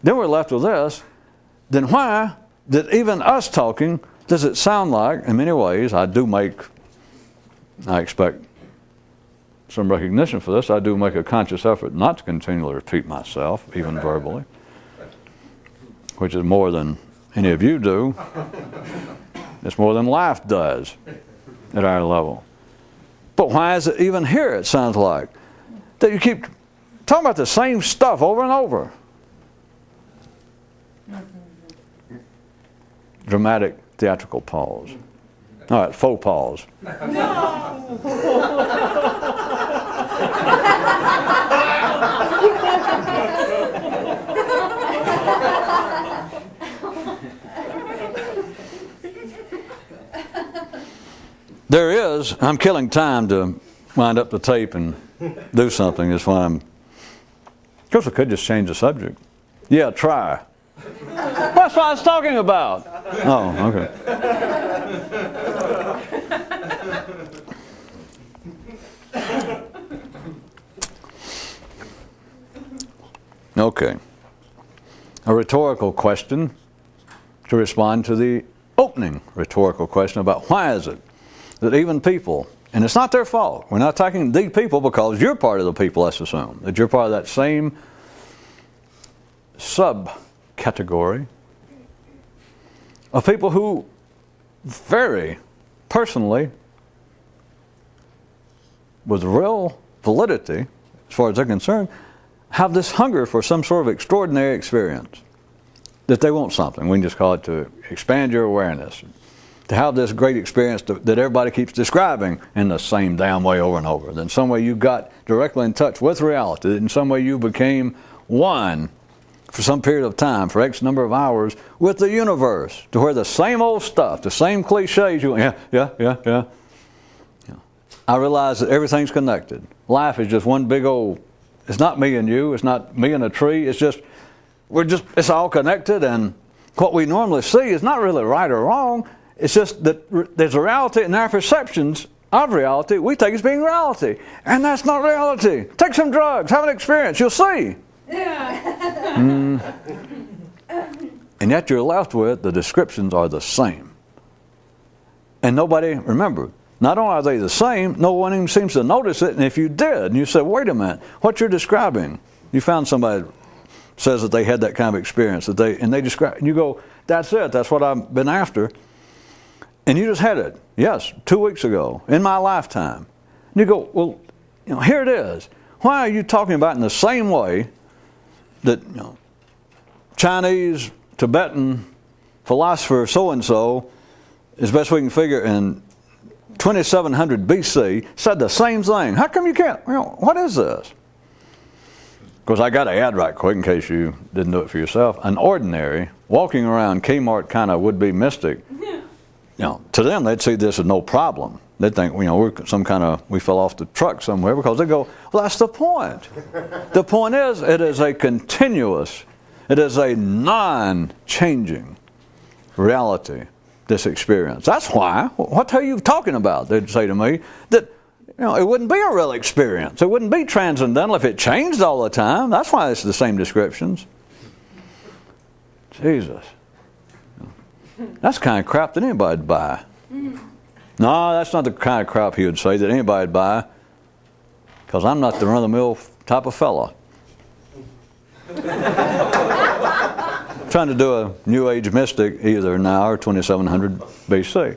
Then we're left with this. Then why did even us talking, does it sound like, in many ways, I expect some recognition for this, I do make a conscious effort not to continually repeat myself, even verbally, which is more than any of you do. It's more than life does at our level. But why is it even here, it sounds like, that you keep talking about the same stuff over and over? Dramatic, theatrical pause. All right, faux pause. No! There is, I'm killing time to wind up the tape and do something. That's why of course I could just change the subject. Yeah, try. That's what I was talking about. Oh, okay. Okay. A rhetorical question to respond to the opening rhetorical question about why is it that even people, and it's not their fault, we're not attacking the people because you're part of the people, let's assume, that you're part of that same subcategory of people who very personally, with real validity, as far as they're concerned, have this hunger for some sort of extraordinary experience. That they want something. We can just call it to expand your awareness. To have this great experience that everybody keeps describing in the same damn way over and over. That in some way you got directly in touch with reality. That in some way you became one for some period of time, for X number of hours, with the universe. To where the same old stuff, the same cliches, you go, yeah. I realize that everything's connected. Life is just one big old, it's not me and you, it's not me and a tree, it's just, it's all connected, and what we normally see is not really right or wrong. It's just that there's a reality, and our perceptions of reality we take as being reality. And that's not reality. Take some drugs, have an experience, you'll see. Yeah. And yet you're left with the descriptions are the same. And nobody, remember, not only are they the same, no one even seems to notice it. And if you did, and you said, wait a minute, what you're describing, you found somebody says that they had that kind of experience, and they describe, and you go, that's it, that's what I've been after. And you just had it, yes, 2 weeks ago, in my lifetime. And you go, well, here it is. Why are you talking about in the same way that Chinese, Tibetan philosopher so-and-so, as best we can figure, and 2700 BC, said the same thing. How come you can't? What is this? Of course, I got to add right quick in case you didn't do it for yourself. An ordinary, walking around Kmart kind of would-be mystic, to them they'd see this as no problem. They'd think, we're some kind of, we fell off the truck somewhere, because they go, well, that's the point. The point is, it is a continuous, it is a non-changing reality, this experience. That's why, what are you talking about? They'd say to me, that it wouldn't be a real experience. It wouldn't be transcendental if it changed all the time. That's why it's the same descriptions. Jesus. That's the kind of crap that anybody'd buy. No, that's not the kind of crap he would say that anybody'd buy, because I'm not the run-of-the-mill type of fella. Trying to do a New Age mystic either now or 2700 BC.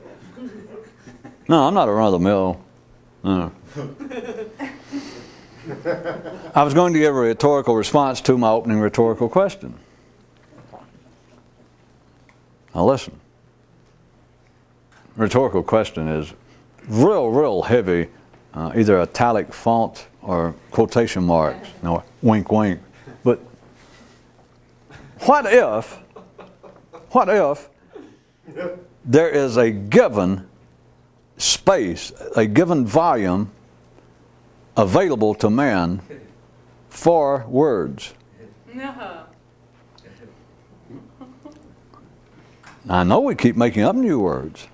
No, I'm not a run-of-the-mill. No. I was going to give a rhetorical response to my opening rhetorical question. Now listen. Rhetorical question is real heavy, either italic font or quotation marks. No, wink, wink. But what if there is a given space, a given volume available to man for words? No. I know we keep making up new words.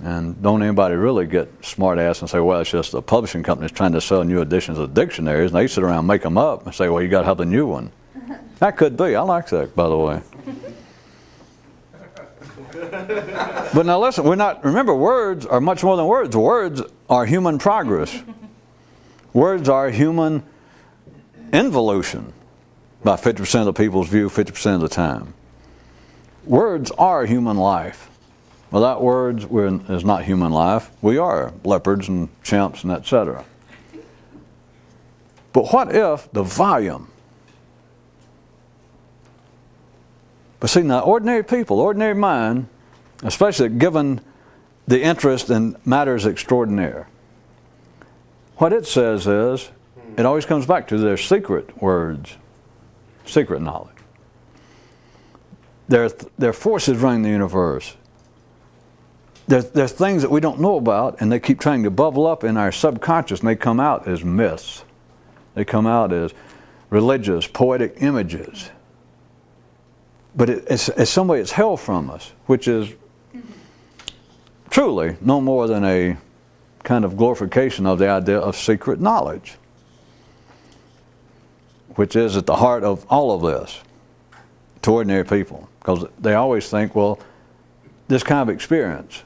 And don't anybody really get smart ass and say, well, it's just the publishing company's trying to sell new editions of dictionaries, and they sit around and make them up and say, well, you got to have a new one. That could be. I like that, by the way. But now listen, remember, words are much more than words. Words are human progress. Words are human involution, by 50% of the people's view, 50% of the time. Words are human life. Without words, is not human life. We are leopards and chimps and etc. But what if the volume? But see, now ordinary people, ordinary mind, especially given the interest in matters extraordinaire, what it says is, it always comes back to their secret words, secret knowledge. There are forces running the universe. There's things that we don't know about, and they keep trying to bubble up in our subconscious, and they come out as myths. They come out as religious, poetic images. But it's some way it's held from us, which is truly no more than a kind of glorification of the idea of secret knowledge, which is at the heart of all of this to ordinary people. Because they always think, well, this kind of experience,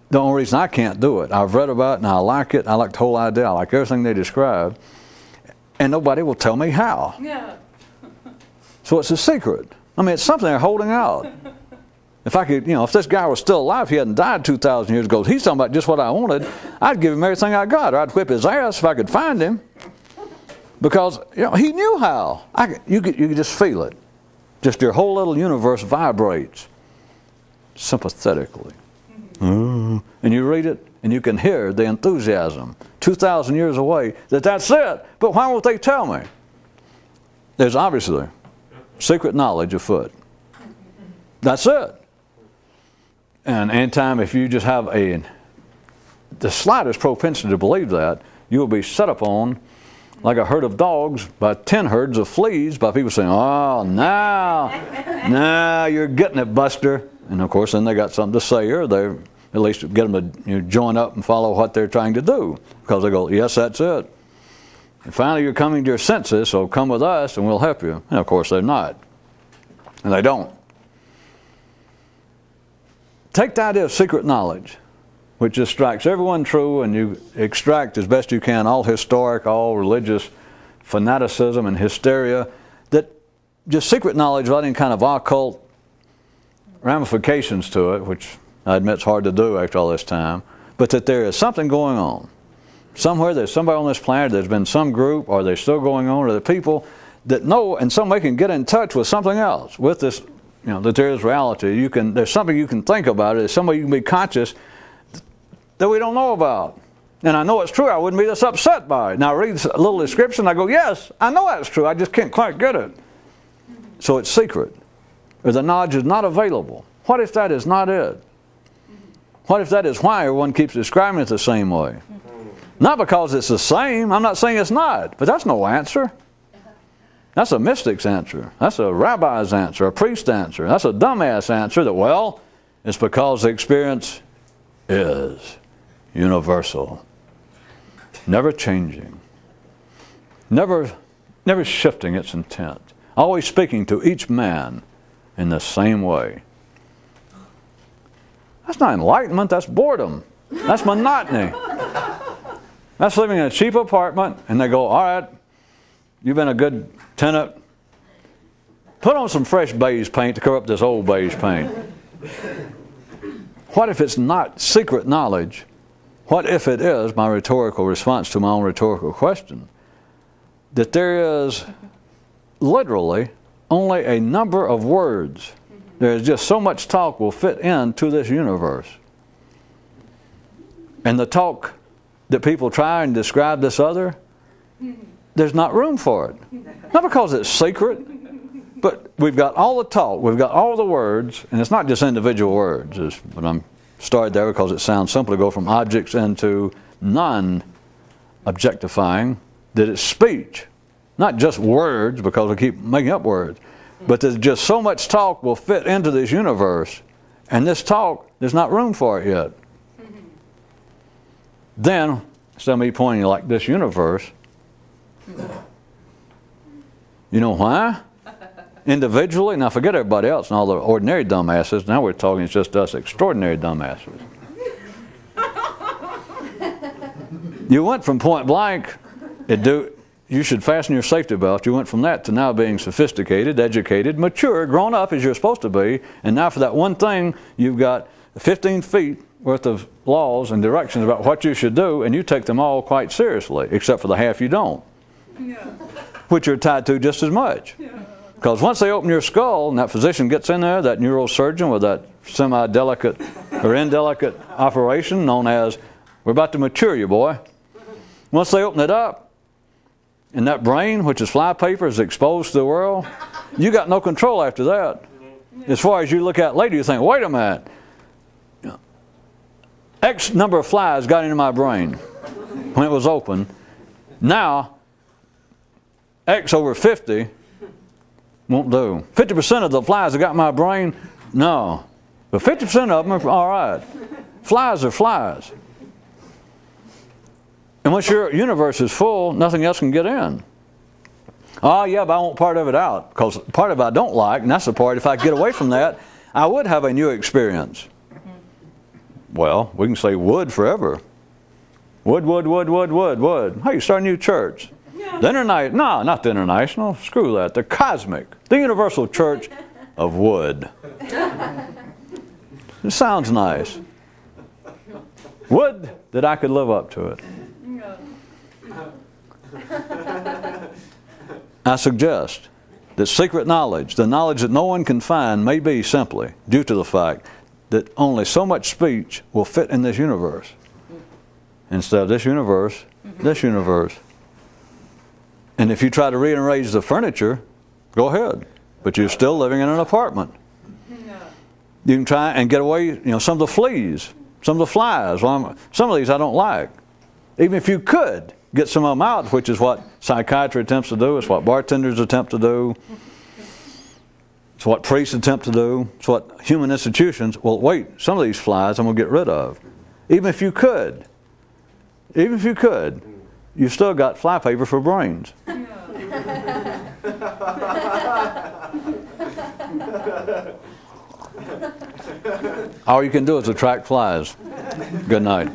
the only reason I can't do it, I've read about it and I like it, I like the whole idea, I like everything they describe, and nobody will tell me how. Yeah. So it's a secret. I mean, it's something they're holding out. If I could, if this guy was still alive, he hadn't died 2,000 years ago, he's talking about just what I wanted, I'd give him everything I got, or I'd whip his ass if I could find him. Because, he knew how. You could just feel it. Just your whole little universe vibrates sympathetically. And you read it, and you can hear the enthusiasm 2,000 years away that's it. But why won't they tell me? There's obviously secret knowledge afoot. That's it. And anytime if you just have the slightest propensity to believe that, you will be set upon like a herd of dogs by 10 herds of fleas by people saying, oh, now you're getting it, Buster. And of course, then they got something to say, or they at least get them to join up and follow what they're trying to do. Because they go, yes, that's it. And finally, you're coming to your senses, so come with us and we'll help you. And of course, they're not. And they don't. Take the idea of secret knowledge, which just strikes everyone true, and you extract as best you can all historic, all religious fanaticism and hysteria, that just secret knowledge without any kind of occult ramifications to it, which I admit is hard to do after all this time, but that there is something going on. Somewhere there's somebody on this planet, there's been some group, or they're still going on, or the people that know, and some way can get in touch with something else, with this that there is reality. There's something you can think about it. There's somebody you can be conscious that we don't know about. And I know it's true. I wouldn't be this upset by it. Now I read a little description. I go, yes, I know that's true. I just can't quite get it. So it's secret. Or the knowledge is not available. What if that is not it? What if that is why everyone keeps describing it the same way? Not because it's the same. I'm not saying it's not. But that's no answer. That's a mystic's answer. That's a rabbi's answer, a priest's answer. That's a dumbass answer that, well, it's because the experience is universal. Never changing. Never shifting its intent. Always speaking to each man in the same way. That's not enlightenment, that's boredom. That's monotony. That's living in a cheap apartment and they go, all right, you've been a good tenant. Put on some fresh beige paint to cover up this old beige paint. What if it's not secret knowledge? What if it is, my rhetorical response to my own rhetorical question, that there is literally only a number of words. There's just so much talk will fit into this universe. And the talk that people try and describe this other, there's not room for it. Not because it's secret, but we've got all the talk, we've got all the words, and it's not just individual words. But I'm started there because it sounds simple to go from objects into non-objectifying, that it's speech. Not just words, because we keep making up words. But there's just so much talk will fit into this universe, and this talk, there's not room for it yet. Then, instead of me pointing like this universe, you know why? Individually, now forget everybody else and all the ordinary dumbasses. Now we're talking it's just us extraordinary dumbasses. You went from point blank, you should fasten your safety belt. You went from that to now being sophisticated, educated, mature, grown up as you're supposed to be. And now for that one thing, you've got 15 feet worth of laws and directions about what you should do, and you take them all quite seriously, except for the half you don't. Yeah. Which you're tied to just as much. Yeah. Because once they open your skull and that physician gets in there, that neurosurgeon with that semi-delicate or indelicate operation known as, we're about to mature you, boy. Once they open it up, and that brain, which is flypaper, is exposed to the world, you got no control after that. As far as you look at later, you think, wait a minute. X number of flies got into my brain when it was open. Now, X over 50 won't do. 50% of the flies that got in my brain, no. But 50% of them are all right. Flies are flies. And once your universe is full, nothing else can get in. Oh, yeah, but I want part of it out. Because part of it I don't like, and that's the part, if I get away from that, I would have a new experience. Well, we can say wood forever. Wood, wood, wood, wood, wood, wood. Hey, you start a new church. The no, not the international. Screw that. The cosmic. The universal church of wood. It sounds nice. Would that I could live up to it. I suggest that secret knowledge, the knowledge that no one can find, may be simply due to the fact that only so much speech will fit in this universe. Instead of this universe, this universe. And if you try to rearrange the furniture, go ahead. But you're still living in an apartment. You can try and get away, some of the fleas, some of the flies. Some of these I don't like. Even if you could get some of them out, which is what psychiatry attempts to do, it's what bartenders attempt to do, it's what priests attempt to do, it's what human institutions, well, wait, some of these flies I'm going to get rid of. Even if you could, you've still got flypaper for brains. All you can do is attract flies. Good night.